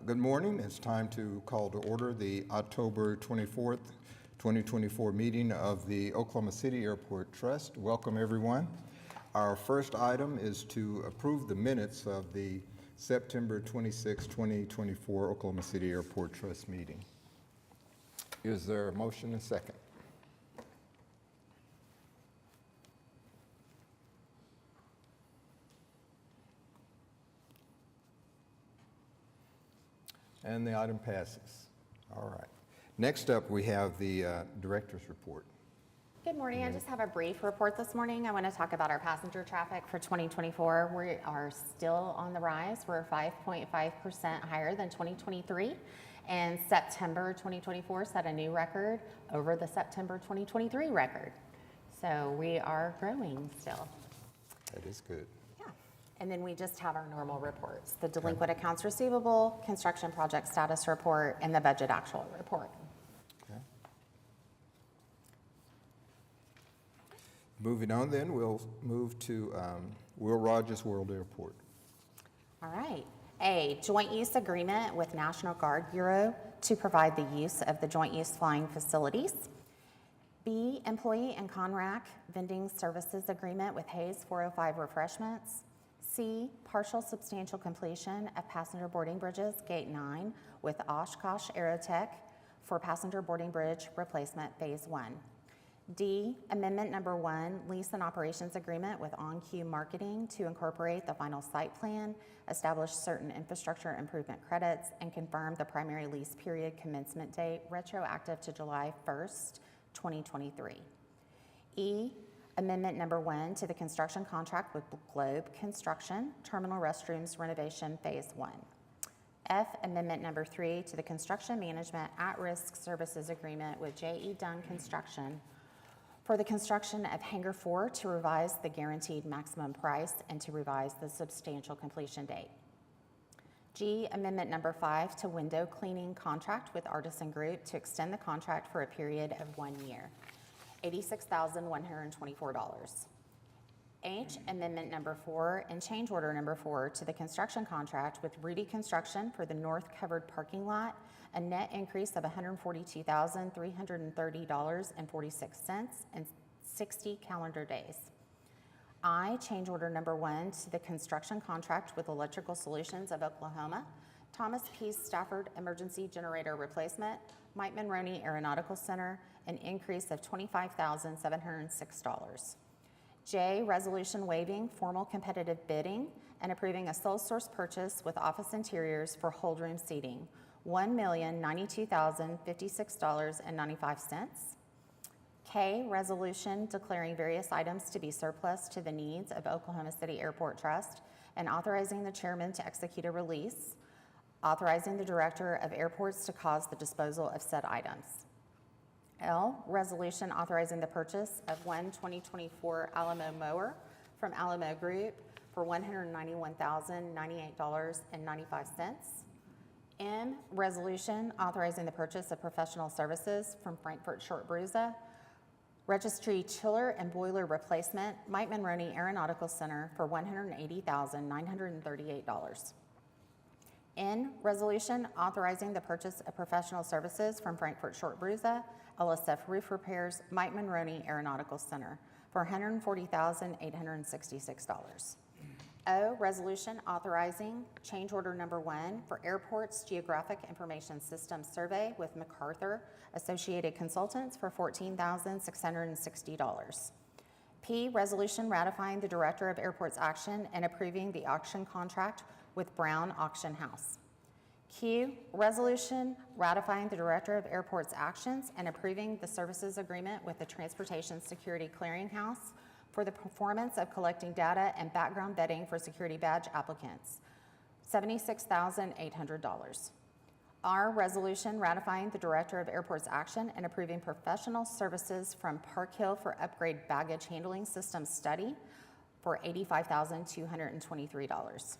Good morning. It's time to call to order the October 24th, 2024 meeting of the Oklahoma City Airport Trust. Welcome, everyone. Our first item is to approve the minutes of the September 26, 2024 Oklahoma City Airport Trust meeting. Is there a motion and second? And the item passes. All right. Next up, we have the director's report. Good morning. I just have a brief report this morning. I want to talk about our passenger traffic for 2024. We are still on the rise. We're 5.5% higher than 2023. And September 2024 set a new record over the September 2023 record. So we are growing still. That is good. And then we just have our normal reports, the delinquent accounts receivable, construction project status report, and the budget actual report. Okay. Moving on then, we'll move to Will Rogers World Airport. All right. A, joint use agreement with National Guard Bureau to provide the use of the joint use flying facilities. B, employee and CONRAC vending services agreement with Hayes 405 Refreshments. C, partial substantial completion of passenger boarding bridges, Gate 9, with Oshkosh Aerotech for passenger boarding bridge replacement Phase 1. D, amendment number 1, lease and operations agreement with OnQ Marketing to incorporate the final site plan, establish certain infrastructure improvement credits, and confirm the primary lease period commencement date retroactive to July 1st, 2023. E, amendment number 1 to the construction contract with Globe Construction, terminal restrooms renovation Phase 1. F, amendment number 3 to the construction management at-risk services agreement with J.E. Dunn Construction for the construction of Hangar 4 to revise the guaranteed maximum price and to revise the substantial completion date. G, amendment number 5 to window cleaning contract with Artisan Group to extend the contract for a period of 1 year. $86,124. H, amendment number 4 and change order number 4 to the construction contract with Rudy Construction for the north covered parking lot, a net increase of $142,330.46 and 60 calendar days. I, change order number 1 to the construction contract with Electrical Solutions of Oklahoma, Thomas P. Stafford Emergency Generator Replacement, Mike Monroney Aeronautical Center, an increase of $25,706. J, resolution waiving formal competitive bidding and approving a sole source purchase with office interiors for hold room seating, $1,092,056.95. K, resolution declaring various items to be surplus to the needs of Oklahoma City Airport Trust and authorizing the chairman to execute a release, authorizing the director of airports to cause the disposal of said items. L, resolution authorizing the purchase of one 2024 Alamo mower from Alamo Group for $191,098.95. M, resolution authorizing the purchase of professional services from Frankfurt Short Bruza, registry chiller and boiler replacement, Mike Monroney Aeronautical Center for $180,938. N, resolution authorizing the purchase of professional services from Frankfurt Short Bruza, LSF Roof Repairs, Mike Monroney Aeronautical Center for $140,866. O, resolution authorizing change order number 1 for Airports Geographic Information System Survey with MacArthur Associated Consultants for $14,660. P, resolution ratifying the Director of Airports action and approving the auction contract with Brown Auction House. Q, resolution ratifying the Director of Airports actions and approving the services agreement with the Transportation Security Clearinghouse for the performance of collecting data and background vetting for security badge applicants, $76,800. R, resolution ratifying the Director of Airports action and approving professional services from Park Hill for upgrade baggage handling system study for $85,223.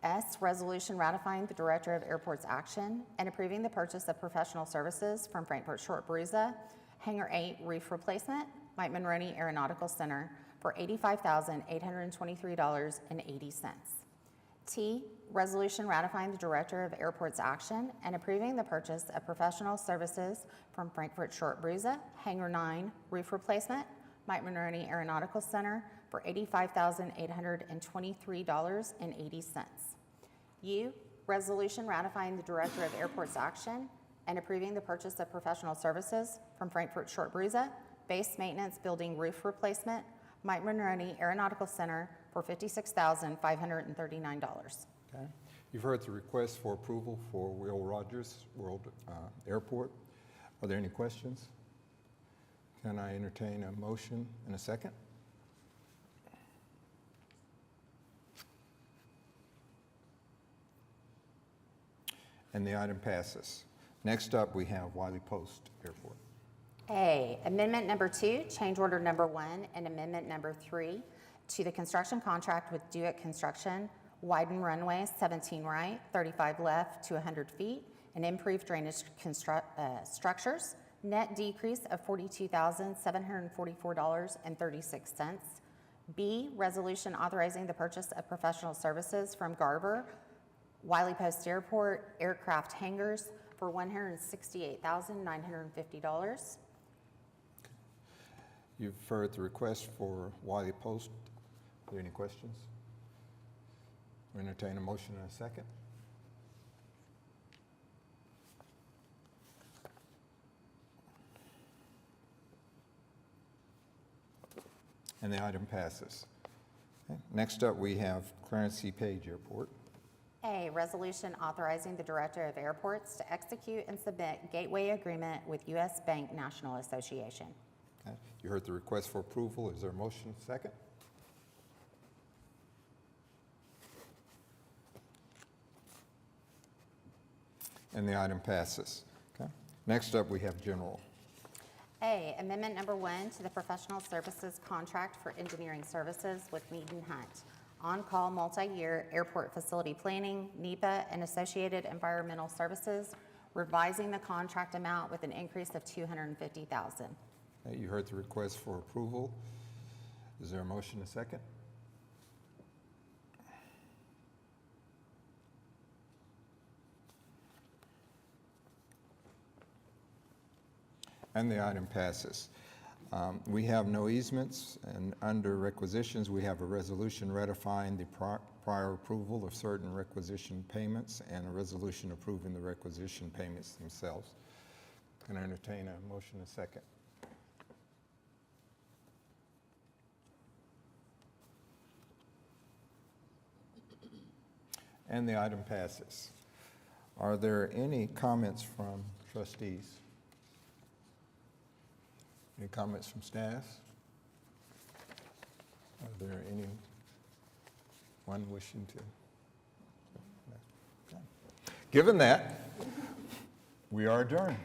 S, resolution ratifying the Director of Airports action and approving the purchase of professional services from Frankfurt Short Bruza, Hangar 8 roof replacement, Mike Monroney Aeronautical Center for $85,823.80. T, resolution ratifying the Director of Airports action and approving the purchase of professional services from Frankfurt Short Bruza, Hangar 9 roof replacement, Mike Monroney Aeronautical Center for $85,823.80. U, resolution ratifying the Director of Airports action and approving the purchase of professional services from Frankfurt Short Bruza, base maintenance building roof replacement, Mike Monroney Aeronautical Center for $56,539. Okay. You've heard the request for approval for Will Rogers World Airport. Are there any questions? Can I entertain a motion and a second? And the item passes. Next up, we have Wiley Post Airport. A, amendment number 2, change order number 1, and amendment number 3 to the construction contract with Dewitt Construction, widen runway 17 right, 35 left to 100 feet, and improve drainage structures. Net decrease of $42,744.36. B, resolution authorizing the purchase of professional services from Garver, Wiley Post Airport, aircraft hangars for $168,950. You've heard the request for Wiley Post. Are there any questions? We entertain a motion and a second. And the item passes. Okay. Next up, we have Clarence C. Page Airport. A, resolution authorizing the Director of Airports to execute and submit gateway agreement with U.S. Bank National Association. Okay. You heard the request for approval. Is there a motion second? And the item passes. Okay. Next up, we have General. A, amendment number 1 to the professional services contract for engineering services with Mead and Hunt. On-call multi-year airport facility planning, NEPA, and associated environmental services, revising the contract amount with an increase of $250,000. Okay. You heard the request for approval. Is there a motion and a second? And the item passes. We have no easements, and under requisitions, we have a resolution ratifying the prior approval of certain requisition payments and a resolution approving the requisition payments themselves. Can I entertain a motion and a second? And the item passes. Are there any comments from trustees? Any comments from staff? Are there anyone wishing to? Okay. Given that, we are adjourned.